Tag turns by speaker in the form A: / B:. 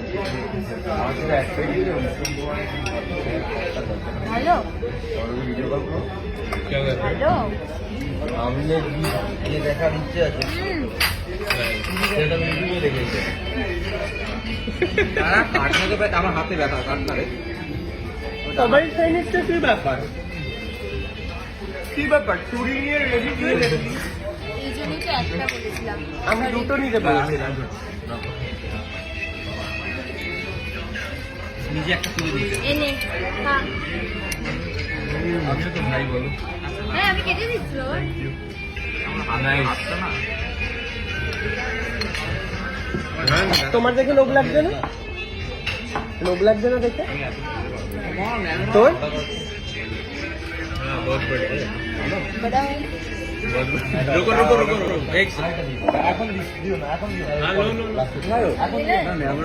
A: Hello hello
B: हमने ये देखा नीचे আছে সেটা ভিডিও দেখেছে তারা কাটনা তো ব্যথা আমার হাতে ব্যথা কাটনা রে
C: সবাই চাইনিজটা কি ব্যাপার চুরি নিয়ে রেডি দিয়ে
A: এই জন্যই তো একটা বলেছিলাম
C: আমি দুটো নিতে পারছিলাম
B: নিজে একটা তুলে দিয়েছে
A: এনে হ্যাঁ
B: আমি তো ভাই বলো
A: হ্যাঁ আমি কেটে দিচ্ছি বাবা
C: তোমার দেখে লোভ লাগছে না লোভ লাগছে না দেখে তোর
A: बड़ा है
B: रुको रुको रुको रुको एक सेकंड এখন দিও না এখন দিও না
A: ले ले।